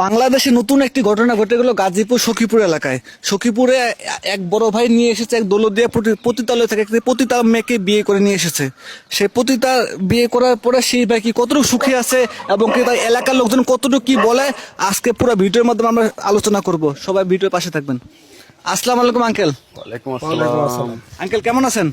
বাংলাদেশে নতুন একটি ঘটনা ঘটে গেল গাজীপুর সখীপুর এলাকায়। সখীপুরে এক বড় ভাই নিয়ে এসেছে এক দৌলতদিয়া পতিতালয় থেকে একটি পতিতা মেয়েকে বিয়ে করে নিয়ে এসেছে। সে পতিতা বিয়ে করার পরে সেই ভাই কি কতটুকু সুখী আছে এবং কি তার এলাকার লোকজন কতটুকু কি বলে, আজকে পুরো ভিডিওর মাধ্যমে আমরা আলোচনা করব। সবাই ভিডিওর পাশে থাকবেন। আসসালামু আলাইকুম আঙ্কেল। ওয়ালাইকুম আসসালাম। আঙ্কেল কেমন আছেন?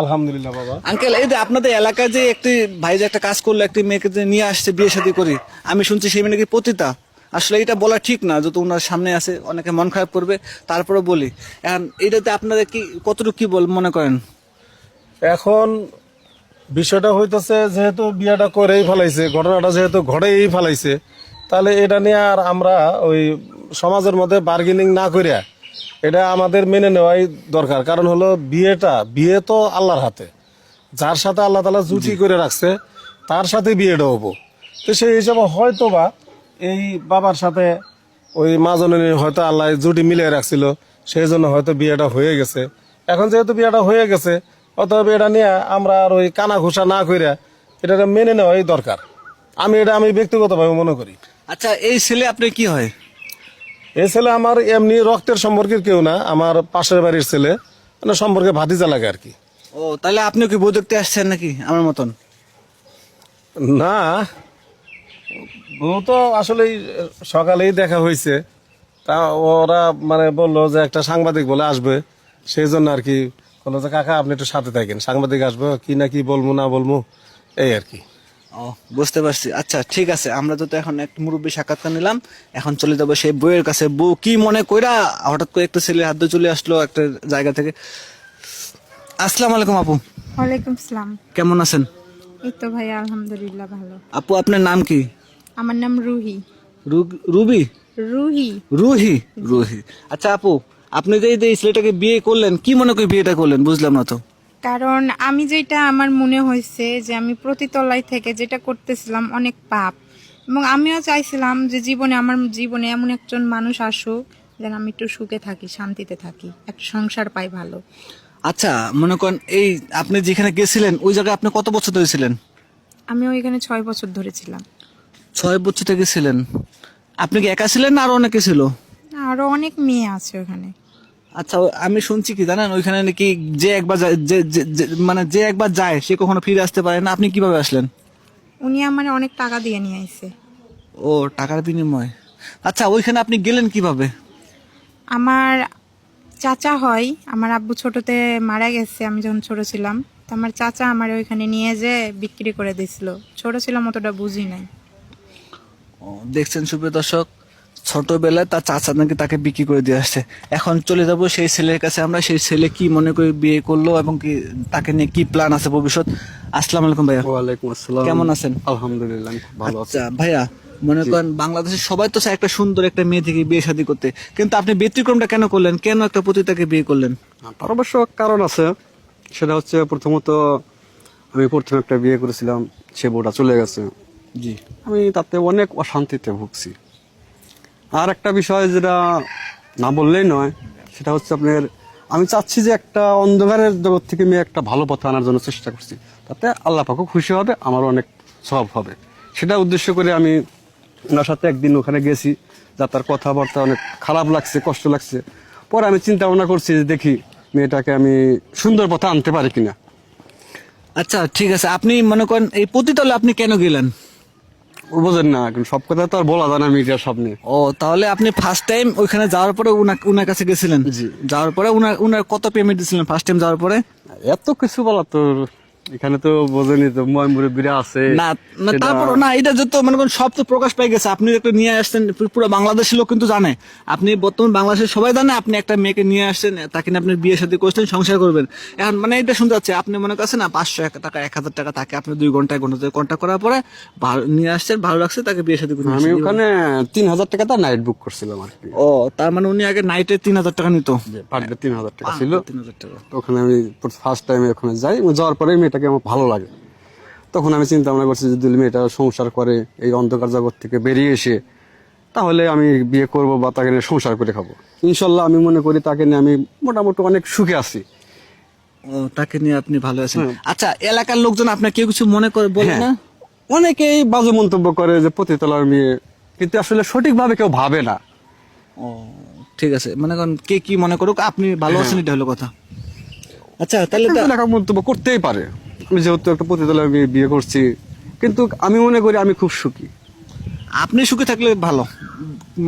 আলহামদুলিল্লাহ বাবা। আঙ্কেল, এই যে আপনাদের এলাকায় যে একটি ভাই যে একটা কাজ করলো, একটি মেয়েকে যে নিয়ে আসছে বিয়ে শাদী করি, আমি শুনছি সেই মেয়ে নাকি পতিতা। আসলে এটা বলা ঠিক না, যত ওনার সামনে আছে অনেকে মন খারাপ করবে, তারপরে বলি। এখন এইটাতে আপনাদের কি কতটুকু কি মনে করেন? এখন বিষয়টা হইতেছে যেহেতু বিয়েটা করেই ফেলাইছে, ঘটনাটা যেহেতু ঘটেই ফেলাইছে, তাহলে এটা নিয়ে আর আমরা ওই সমাজের মধ্যে বার্গেনিং না করিয়া এটা আমাদের মেনে নেওয়াই দরকার। কারণ হলো বিয়ে তো আল্লাহর হাতে, যার সাথে আল্লাহ তাআলা জুটি করে রাখছে তার সাথে বিয়েটা হবো। তো সেই হিসাবে হয়তো বা এই বাবার সাথে ওই মা জননীর হয়তো আল্লাহ জুটি মিলিয়ে রাখছিল, সেই জন্য হয়তো বিয়েটা হয়ে গেছে। এখন যেহেতু বিয়েটা হয়ে গেছে, অতএব এটা নিয়ে আমরা আর ওই কানা ঘুষা না কইরা এটা মেনে নেওয়াই দরকার। আমি ব্যক্তিগতভাবে মনে করি। আচ্ছা, এই ছেলে আপনি কি হয়? এই ছেলে আমার এমনি রক্তের সম্পর্কের কেউ না, আমার পাশের বাড়ির ছেলে, মানে সম্পর্কে ভাতিজা লাগে আর কি। ও, তাহলে আপনি কি বউ দেখতে আসছেন নাকি আমার মতন? না, বউ তো আসলে সকালেই দেখা হয়েছে, তা ওরা মানে বললো যে একটা সাংবাদিক বলে আসবে, সেই জন্য আর কি বললো যে কাকা আপনি একটু সাথে থাকেন, সাংবাদিক আসবে, কি না কি বলবো না বলবো এই আর কি। ও, বুঝতে পারছি। আচ্ছা ঠিক আছে, আমরা তো এখন এক মুরব্বী সাক্ষাৎকার নিলাম, এখন চলে যাবো সেই বউয়ের কাছে। বউ কি মনে কইরা হঠাৎ করে একটা ছেলে হাত ধরে চলে আসলো একটা জায়গা থেকে। আসসালামু আলাইকুম আপু। ওয়ালাইকুম সালাম। কেমন আছেন? এই তো ভাই আলহামদুলিল্লাহ ভালো। আপু আপনার নাম কি? আমার নাম রুহি। রুবি? রুহি। রুহি? রুহি। আচ্ছা আপু, আপনি যে এই ছেলেটাকে বিয়ে করলেন, কি মনে করে বিয়েটা করলেন বুঝলাম না তো। কারণ আমি যেটা আমার মনে হয়েছে যে আমি প্রতিতলায় থেকে যেটা করতেছিলাম অনেক পাপ, এবং আমিও চাইছিলাম যে আমার জীবনে এমন একজন মানুষ আসুক যেন আমি একটু সুখে থাকি, শান্তিতে থাকি, একটা সংসার পাই ভালো। আচ্ছা মনে করেন এই আপনি যেখানে গেছিলেন ওই জায়গায় আপনি কত বছর ধরে ছিলেন? আমি ওইখানে 6 বছর ধরে ছিলাম। 6 বছর থেকে ছিলেন। আপনি কি একা ছিলেন না আরো অনেকে ছিল? আরো অনেক মেয়ে আছে ওখানে। আচ্ছা, আমি শুনছি কি জানেন, ওইখানে নাকি যে একবার মানে যে একবার যায় সে কখনো ফিরে আসতে পারে না। আপনি কিভাবে আসলেন? উনি আমার অনেক টাকা দিয়ে নিয়ে আইছে। ও, টাকার বিনিময়। আচ্ছা, ওইখানে আপনি গেলেন কিভাবে? আমার চাচা হয়, আমার আব্বু ছোটতে মারা গেছে আমি যখন ছোট ছিলাম, তো আমার চাচা আমার ওইখানে নিয়ে যে বিক্রি করে দিছিল। ছোট ছিলাম, অতটা বুঝি নাই। ও, দেখছেন সুপ্রিয় দর্শক, ছোটবেলায় তার চাচা নাকি তাকে বিক্রি করে দিয়ে আসছে। এখন চলে যাব সেই ছেলের কাছে আমরা, সেই ছেলে কি মনে করে বিয়ে করলো এবং কি তাকে নিয়ে কি প্ল্যান আছে ভবিষ্যৎ। আসসালামু আলাইকুম ভাইয়া। ওয়ালাইকুম আসসালাম। কেমন আছেন? আলহামদুলিল্লাহ ভালো আছি। আচ্ছা ভাইয়া, মনে করেন বাংলাদেশের সবাই তো চায় একটা সুন্দর একটা মেয়ে থেকে বিয়ে শাদী করতে, কিন্তু আপনি ব্যতিক্রমটা কেন করলেন? কেন একটা পতিতাকে বিয়ে করলেন? তার অবশ্য কারণ আছে। সেটা হচ্ছে প্রথমত আমি প্রথমে একটা বিয়ে করেছিলাম, সে বউটা চলে গেছে, জি। আমি তাতে অনেক অশান্তিতে ভুগছি। আর একটা বিষয় যেটা না বললেই নয়, সেটা হচ্ছে আপনার আমি চাচ্ছি যে একটা অন্ধকারের জগৎ থেকে আমি একটা ভালো পথে আনার জন্য চেষ্টা করছি, তাতে আল্লাহ পাকও খুশি হবে, আমারও অনেক সওয়াব হবে। সেটা উদ্দেশ্য করে আমি ওনার সাথে একদিন ওখানে গেছি, যা তার কথাবার্তা অনেক খারাপ লাগছে, কষ্ট লাগছে। পরে আমি চিন্তা ভাবনা করছি যে দেখি মেয়েটাকে আমি সুন্দর পথে আনতে পারি কিনা। আচ্ছা ঠিক আছে, আপনি মনে করেন এই পতিতলে আপনি কেন গেলেন? ও বোঝেন না, এখন সব কথা তো আর বলা যায় না মিডিয়ার সামনে। ও, তাহলে আপনি ফার্স্ট টাইম ওইখানে যাওয়ার পরে উনার কাছে গেছিলেন? জি। যাওয়ার পরে উনার কত পেমেন্ট দিয়েছিলেন ফার্স্ট টাইম যাওয়ার পরে? এত কিছু বলা তো এখানে তো বোঝেনি, তো মুরব্বীরা আছে না না, সেটা- তারপর না, এটা যত মনে করেন সব তো প্রকাশ পেয়ে গেছে। আপনি একটা নিয়ে আসছেন, পুরো বাংলাদেশের লোক কিন্তু জানে। আপনি বর্তমান বাংলাদেশের সবাই জানে আপনি একটা মেয়েকে নিয়ে আসছেন, তাকে নিয়ে আপনি বিয়ে শাদী করছেন, সংসার করবেন। এখন মানে এটা শুনতে যাচ্ছে, আপনি মনে করছেন না 500 টাকা 1000 টাকা তাকে আপনি 2 ঘন্টায় কন্ট্যাক্ট করার পরে নিয়ে আসছেন, ভালো লাগছে, তাকে বিয়ে শাদী করে নিয়ে আমি আসছেন। ওখানে 3000 টাকা তার নাইট বুক করছিলাম আর কি। ও, তার মানে উনি আগে নাইটে 3000 টাকা নিত? পার ডে 3000 টাকা ছিল। 3000 টাকা। তো ওখানে আমি ফার্স্ট টাইম ওখানে যাই, যাওয়ার পরে মেয়েটাকে আমার ভালো লাগে। তখন আমি চিন্তা ভাবনা করছি যদি মেয়েটা সংসার করে এই অন্ধকার জগৎ থেকে বেরিয়ে এসে, তাহলে আমি বিয়ে করব বা তাকে নিয়ে সংসার করে খাবো। ইনশাল্লাহ আমি মনে করি তাকে নিয়ে আমি মোটামুটি অনেক সুখে আছি। ও, তাকে নিয়ে আপনি ভালো আছেন। আচ্ছা, এলাকার লোকজন আপনার কেউ কিছু মনে করে বলে না? অনেকেই বাজে মন্তব্য করে যে পতিতলার মেয়ে কিন্তু আসলে সঠিকভাবে কেউ ভাবে না। ও ঠিক আছে, মনে করেন কে কি মনে করুক, আপনি ভালো আছেন, এটা হলো কথা। আচ্ছা তাহলে একজন একা মন্তব্য করতেই পারে। আমি যেহেতু একটা পতিতালয় মেয়ে বিয়ে করছি, কিন্তু আমি মনে করি আমি খুব সুখী। আপনি সুখে থাকলে ভালো,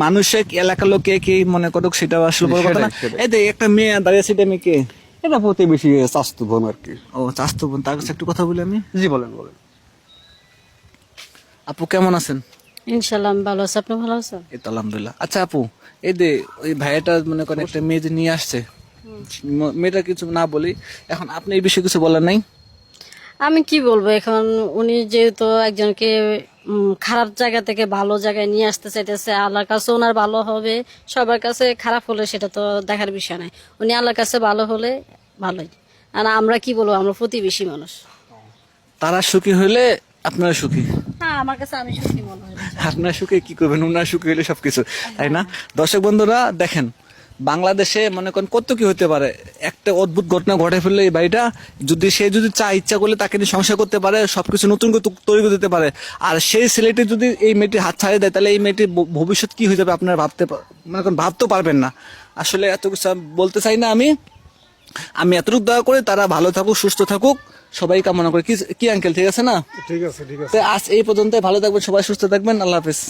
মানুষের এলাকার লোক কে কি মনে করুক সেটা আসলে বড় কথা না। সেটাই। এই যে একটা মেয়ে দাঁড়িয়ে আছে, এটা মেয়ে কে? এটা প্রতিবেশী স্বাস্থ্য বোন আর কি। ও চাস্তো বোন, তার কাছে একটু কথা বলি আমি। জি বলেন বলেন। আপু কেমন আছেন? ইনশাল্লাহ আমি ভালো আছি, আপনি ভালো আছেন? এই তো আলহামদুলিল্লাহ। আচ্ছা আপু, এই যে ওই ভাইয়াটা মনে করেন একটা মেয়ে যে নিয়ে আসছে, মেয়েটা কিছু না বলি, এখন আপনি এই বিষয়ে কিছু বলার নাই? আমি কি বলবো এখন, উনি যেহেতু একজনকে খারাপ জায়গা থেকে ভালো জায়গায় নিয়ে আসতে চাইতেছে, আল্লাহর কাছে ওনার ভালো হবে, সবার কাছে খারাপ হলে সেটা তো দেখার বিষয় নাই। উনি আল্লাহর কাছে ভালো হলে ভালোই। আর আমরা কি বলবো, আমরা প্রতিবেশী মানুষ। তারা সুখী হলে আপনারা সুখী, হ্যাঁ, আমার কাছে আমি সুখী মনে হয়। আপনার সুখে কি করবেন, ওনার সুখী হলে সবকিছু, তাই না? দর্শক বন্ধুরা দেখেন, বাংলাদেশে মনে করেন কত কি হতে পারে। একটা অদ্ভুত ঘটনা ঘটে ফেললে এই বাড়িটা, যদি সে যদি চায়, ইচ্ছা করলে তাকে নিয়ে সংসার করতে পারে, সবকিছু নতুন করে তৈরি করে দিতে পারে। আর সেই ছেলেটি যদি এই মেয়েটির হাত ছাড়িয়ে দেয়, তাহলে এই মেয়েটির ভবিষ্যৎ কি হয়ে যাবে আপনারা মনে করেন ভাবতেও পারবেন না। আসলে এত কিছু আমি বলতে চাই না। আমি এতটুকু দয়া করে তারা ভালো থাকুক, সুস্থ থাকুক, সবাই কামনা করি। কি আঙ্কেল, ঠিক আছে না? ঠিক আছে, ঠিক আছে। তো আজ এই পর্যন্ত, ভালো থাকবেন সবাই, সুস্থ থাকবেন, আল্লাহ হাফেজ।